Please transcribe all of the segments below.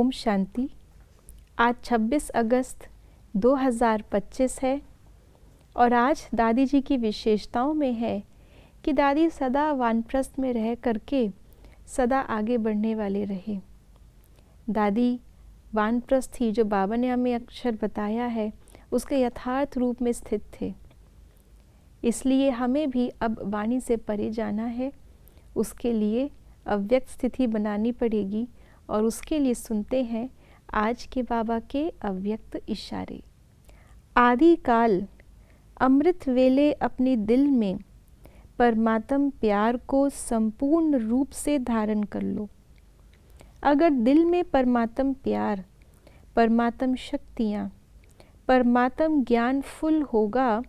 ओम शांति। आज 26 अगस्त 2025 है और आज दादी जी की विशेषताओं में है कि दादी सदा वानप्रस्थ में रह करके सदा आगे बढ़ने वाले रहे। दादी वानप्रस्थ ही जो बाबा ने हमें अक्षर बताया है उसके यथार्थ रूप में स्थित थे। इसलिए हमें भी अब वाणी से परे जाना है। उसके लिए अव्यक्त स्थिति बनानी पड़ेगी और उसके लिए सुनते हैं आज के बाबा के अव्यक्त इशारे। आदि काल अमृत वेले अपने दिल में परमात्म प्यार को संपूर्ण रूप से धारण कर लो। अगर दिल में परमात्म प्यार, परमात्म शक्तियाँ, परमात्म ज्ञान फुल होगा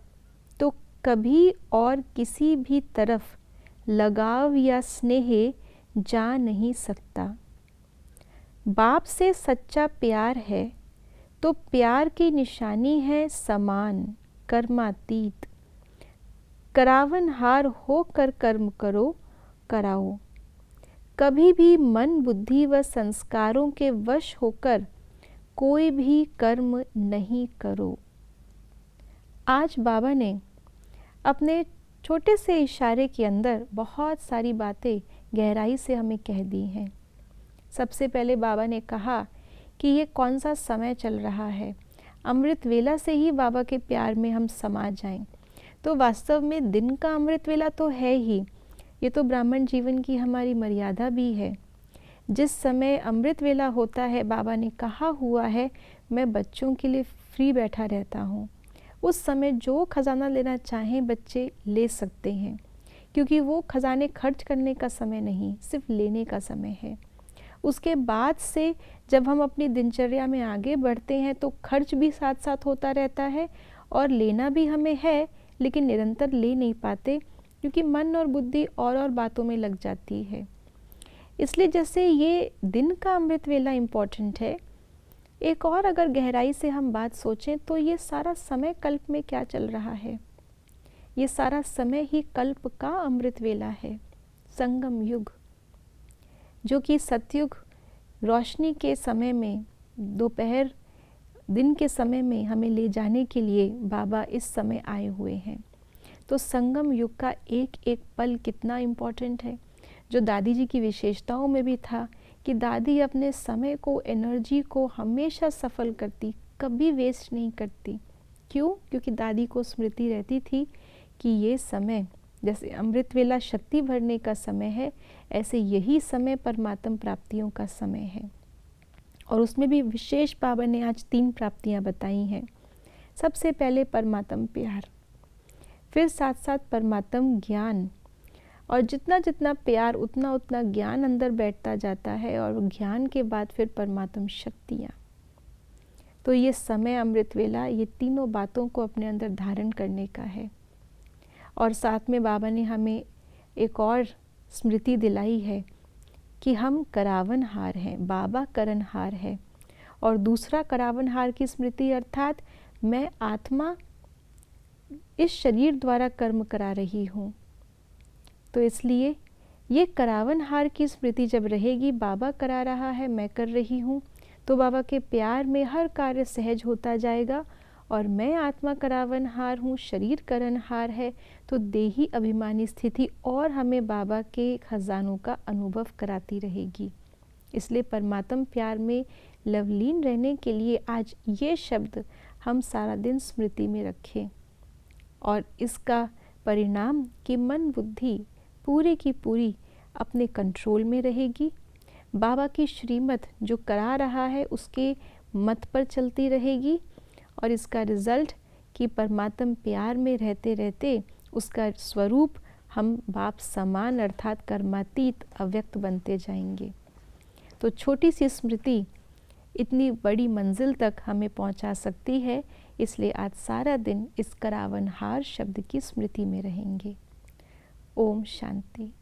तो कभी और किसी भी तरफ लगाव या स्नेह जा नहीं सकता। बाप से सच्चा प्यार है तो प्यार की निशानी है समान, कर्मातीत। करावनहार होकर कर्म करो, कराओ। कभी भी मन, बुद्धि व संस्कारों के वश होकर कोई भी कर्म नहीं करो। आज बाबा ने अपने छोटे से इशारे के अंदर बहुत सारी बातें गहराई से हमें कह दी हैं। सबसे पहले बाबा ने कहा कि ये कौन सा समय चल रहा है। अमृत वेला से ही बाबा के प्यार में हम समा जाएं। तो वास्तव में दिन का अमृत वेला तो है ही, ये तो ब्राह्मण जीवन की हमारी मर्यादा भी है। जिस समय अमृत वेला होता है, बाबा ने कहा हुआ है मैं बच्चों के लिए फ्री बैठा रहता हूँ। उस समय जो खजाना लेना चाहें बच्चे ले सकते हैं, क्योंकि वो खजाने खर्च करने का समय नहीं, सिर्फ लेने का समय है। उसके बाद से जब हम अपनी दिनचर्या में आगे बढ़ते हैं तो खर्च भी साथ साथ होता रहता है और लेना भी हमें है, लेकिन निरंतर ले नहीं पाते क्योंकि मन और बुद्धि और बातों में लग जाती है। इसलिए जैसे ये दिन का अमृत वेला इम्पॉर्टेंट है, एक और अगर गहराई से हम बात सोचें तो ये सारा समय कल्प में क्या चल रहा है। ये सारा समय ही कल्प का अमृत वेला है, संगम युग, जो कि सतयुग रोशनी के समय में, दोपहर दिन के समय में हमें ले जाने के लिए बाबा इस समय आए हुए हैं। तो संगम युग का एक एक पल कितना इम्पोर्टेंट है, जो दादी जी की विशेषताओं में भी था कि दादी अपने समय को, एनर्जी को हमेशा सफल करती, कभी वेस्ट नहीं करती। क्यों? क्योंकि दादी को स्मृति रहती थी कि ये समय जैसे अमृत वेला शक्ति भरने का समय है, ऐसे यही समय परमात्म प्राप्तियों का समय है। और उसमें भी विशेष बाबा ने आज 3 प्राप्तियां बताई हैं। सबसे पहले परमात्म प्यार, फिर साथ साथ परमात्म ज्ञान, और जितना जितना प्यार उतना उतना ज्ञान अंदर बैठता जाता है, और ज्ञान के बाद फिर परमात्म शक्तियाँ। तो ये समय अमृत वेला ये तीनों बातों को अपने अंदर धारण करने का है। और साथ में बाबा ने हमें एक और स्मृति दिलाई है कि हम करावनहार हैं, बाबा करनहार है। और दूसरा करावनहार की स्मृति अर्थात मैं आत्मा इस शरीर द्वारा कर्म करा रही हूँ। तो इसलिए ये करावनहार की स्मृति जब रहेगी, बाबा करा रहा है, मैं कर रही हूँ, तो बाबा के प्यार में हर कार्य सहज होता जाएगा। और मैं आत्मा करावनहार हूँ, शरीर करनहार है, तो देही अभिमानी स्थिति और हमें बाबा के खजानों का अनुभव कराती रहेगी। इसलिए परमात्म प्यार में लवलीन रहने के लिए आज ये शब्द हम सारा दिन स्मृति में रखें, और इसका परिणाम कि मन बुद्धि पूरी की पूरी अपने कंट्रोल में रहेगी। बाबा की श्रीमत जो करा रहा है उसके मत पर चलती रहेगी, और इसका रिजल्ट कि परमात्म प्यार में रहते रहते उसका स्वरूप हम बाप समान अर्थात कर्मातीत अव्यक्त बनते जाएंगे। तो छोटी सी स्मृति इतनी बड़ी मंजिल तक हमें पहुंचा सकती है। इसलिए आज सारा दिन इस करावनहार शब्द की स्मृति में रहेंगे। ओम शांति।